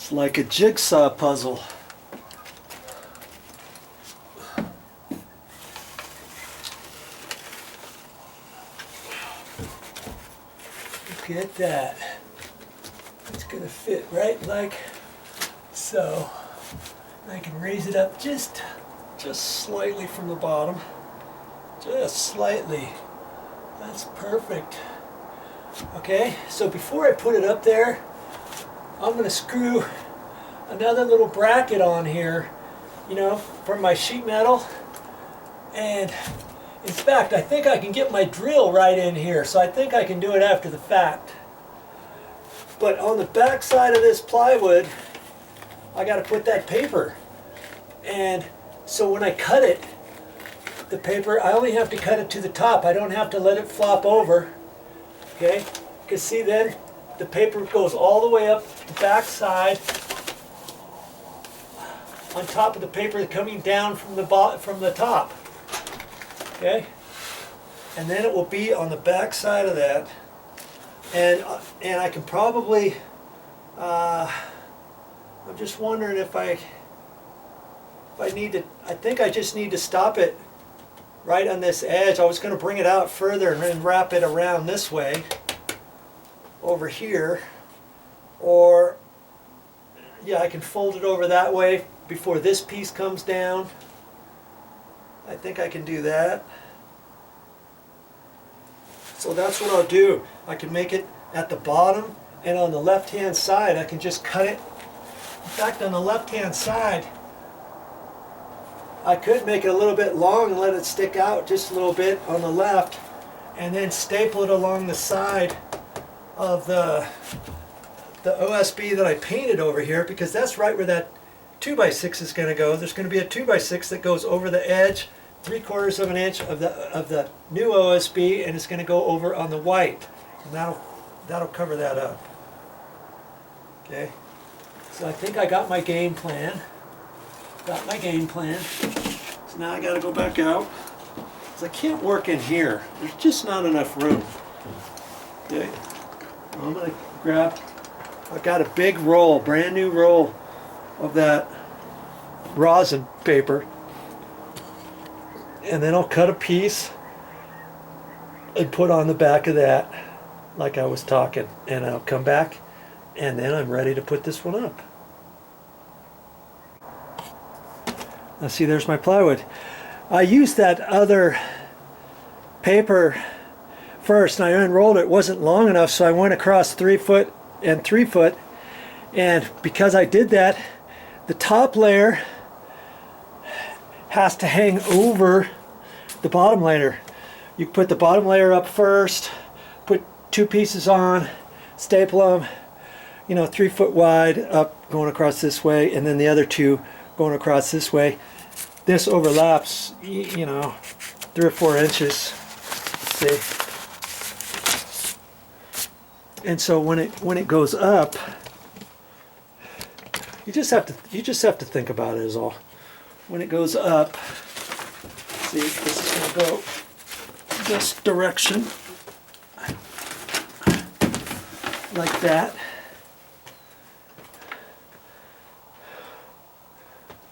It's like a jigsaw puzzle. Look at that. It's going to fit right like so. I can raise it up just slightly from the bottom. Just slightly. That's perfect. Okay, so before I put it up there, I'm going to screw another little bracket on here, you know, from my sheet metal. And in fact, I think I can get my drill right in here, so I think I can do it after the fact. But on the back side of this plywood, I got to put that paper. And so when I cut it, the paper, I only have to cut it to the top. I don't have to let it flop over. Okay? You can see then the paper goes all the way up the back side on top of the paper coming down from the top. Okay? And then it will be on the back side of that. And I can probably, I'm just wondering if I need to, I think I just need to stop it right on this edge. I was going to bring it out further and then wrap it around this way over here, or yeah, I can fold it over that way before this piece comes down. I think I can do that. So that's what I'll do. I can make it at the bottom, and on the left hand side I can just cut it. In fact, on the left hand side I could make it a little bit long and let it stick out just a little bit on the left, and then staple it along the side of the OSB that I painted over here, because that's right where that 2x6 is going to go. There's going to be a 2x6 that goes over the edge 3/4 of an inch of the new OSB, and it's going to go over on the white, and that'll cover that up. Okay, so I think I got my game plan. So now I got to go back out, because I can't work in here. There's just not enough room. Okay, I'm going to grab, I've got a big roll, brand new roll of that rosin paper, and then I'll cut a piece and put on the back of that like I was talking, and I'll come back and then I'm ready to put this one up. Now see, there's my plywood. I used that other paper first and I unrolled it. It wasn't long enough, so I went across 3 foot and 3 foot, and because I did that, the top layer has to hang over the bottom layer. You put the bottom layer up first, put 2 pieces on, staple them, you know, 3 foot wide up going across this way, and then the other 2 going across this way. This overlaps, you know, 3 or 4 inches. See? And so when it goes up, you just have to think about it is all. When it goes up, see, this is going to go this direction, like that.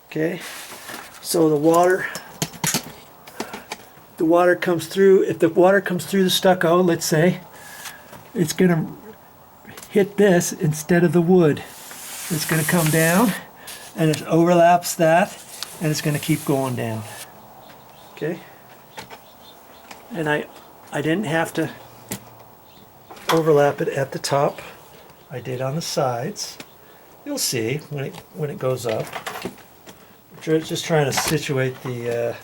Okay, so the water comes through. If the water comes through the stucco, let's say, it's going to hit this instead of the wood. It's going to come down, and it overlaps that, and it's going to keep going down. Okay, and I didn't have to overlap it at the top. I did on the sides. You'll see when it goes up. Just trying to situate the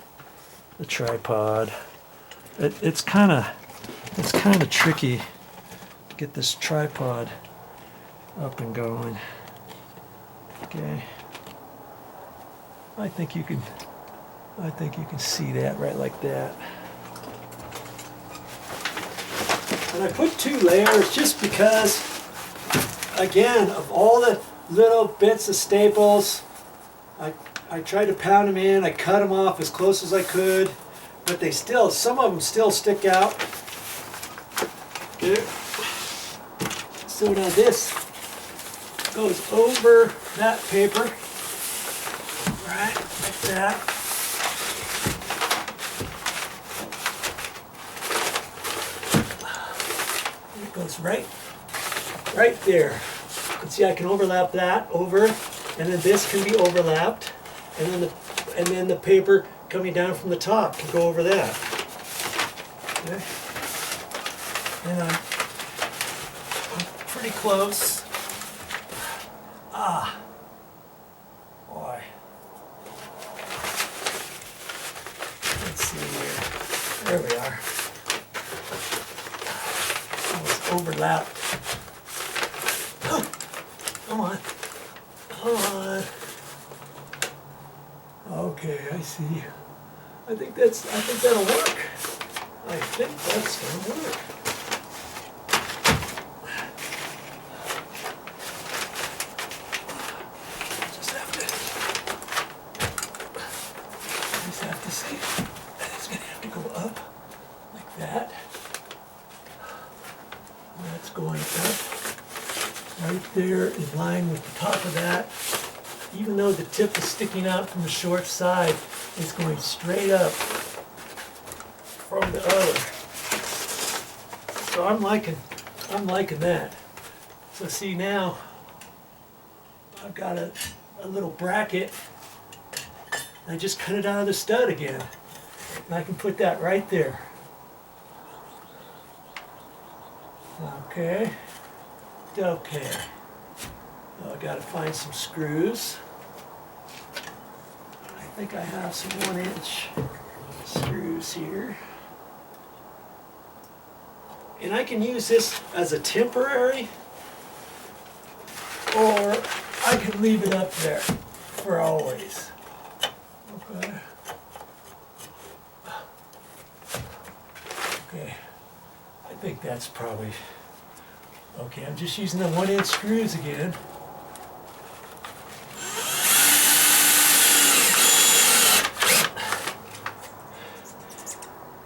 tripod. It's kind of tricky to get this tripod up and going. Okay, I think you can see that right like that. And I put 2 layers just because, again, of all the little bits of staples, I tried to pound them in. I cut them off as close as I could, but some of them still stick out. Okay. So now this goes over that paper, right, like that. And it goes right there. You can see I can overlap that over, and then this can be overlapped, and then the paper coming down from the top can go over that. Okay. And I'm pretty close. Ah, boy. Let's see here. There we are. Almost overlapped. Oh, come on. Come on. Okay, I see. I think that'll work. I think that's gonna work. Just have to see. And it's gonna have to go up like that. And that's going up right there in line with the top of that. Even though the tip is sticking out from the short side, it's going straight up from the other. So I'm liking that. So see now, I've got a little bracket. I just cut it out of the stud again. And I can put that right there. Okay. Okay. Well, I gotta find some screws. I think I have some 1-inch screws here. And I can use this as a temporary, or I can leave it up there for always. Okay. Okay. I think that's probably okay. I'm just using the 1-inch screws again.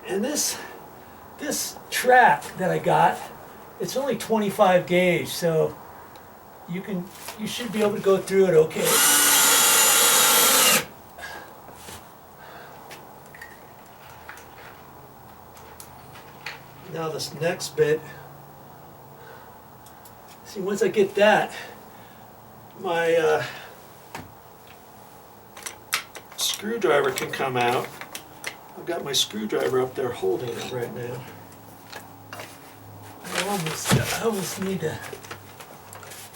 And this track that I got, it's only 25 gauge, so you should be able to go through it okay. Now this next bit, see, once I get that, my screwdriver can come out. I've got my screwdriver up there holding it right now. I almost need to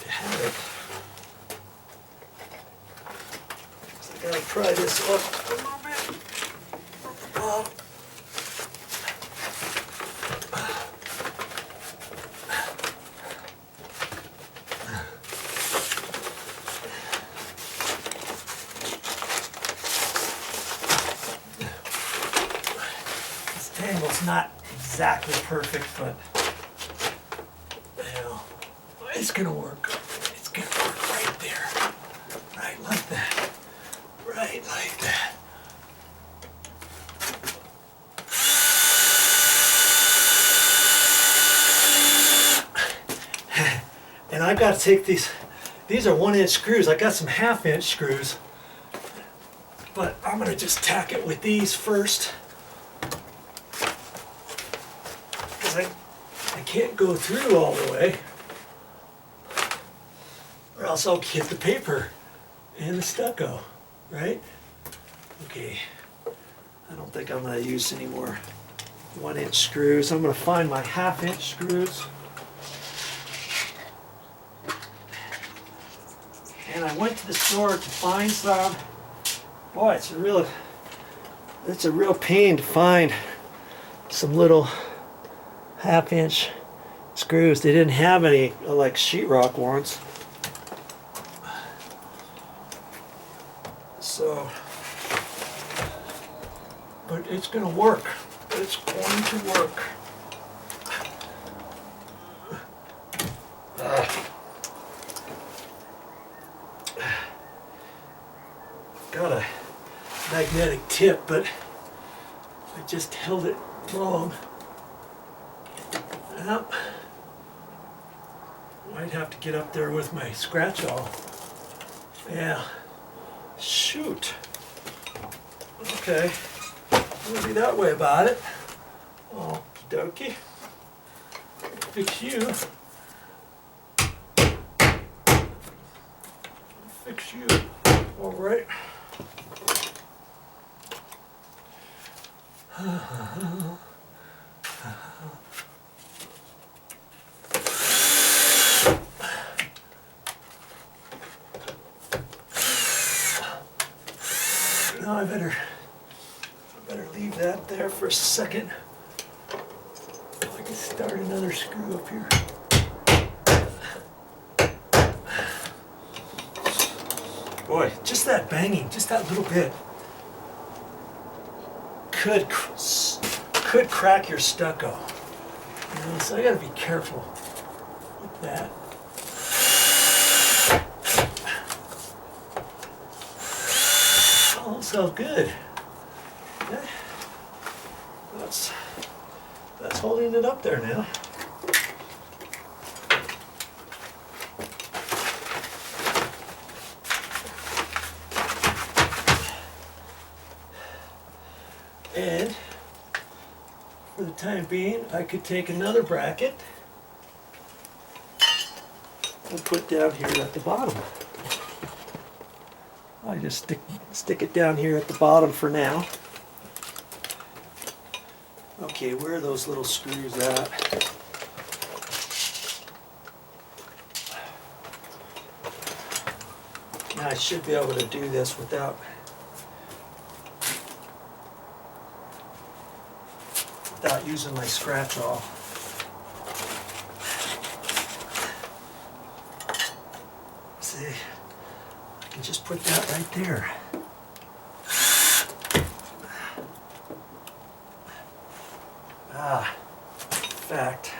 have it. So I gotta pry this up a little bit. This tangle's not exactly perfect, but it's gonna work. It's gonna work right there. Right like that. Right like that. And I've got to take these are 1-inch screws. I got some 1/2-inch screws. But I'm gonna just tack it with these first. Because I can't go through all the way, or else I'll hit the paper and the stucco, right? Okay, I don't think I'm going to use any more 1-inch screws. I'm going to find my 1/2-inch screws. And I went to the store to find some. Boy, it's a real pain to find some little 1/2-inch screws. They didn't have any like sheetrock ones. So, but it's going to work. It's going to work. Got a magnetic tip, but I just held it wrong. Yep. Might have to get up there with my scratch-all. Yeah. Shoot. Okay. We'll be that way about it. Okie dokie. Fix you. Fix you. All right. Now I better leave that there for a second. I can start another screw up here. Boy, just that banging, just that little bit could crack your stucco. You know, so I gotta be careful with that. Oh, so good. Okay. That's holding it up there now. And for the time being, I could take another bracket and put down here at the bottom. I just stick it down here at the bottom for now. Okay, where are those little screws at? Now I should be able to do this without using my scratch-all. See, I can just put that right there. In fact,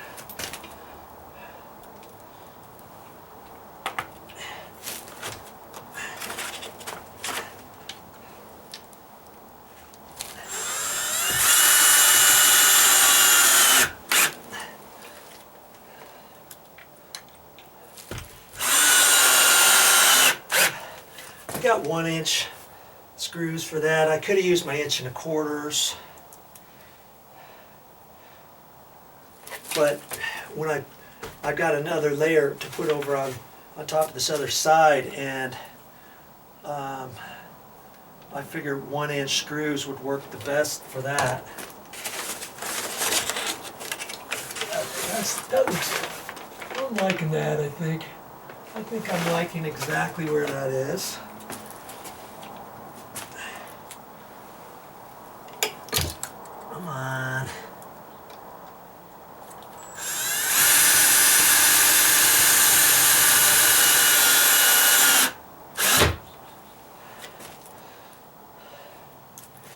I got 1-inch screws for that. I could have used my 1 1/4. But when I've got another layer to put over on top of this other side, and I figured 1-inch screws would work the best for that. I'm liking that, I think. I think I'm liking exactly where that is.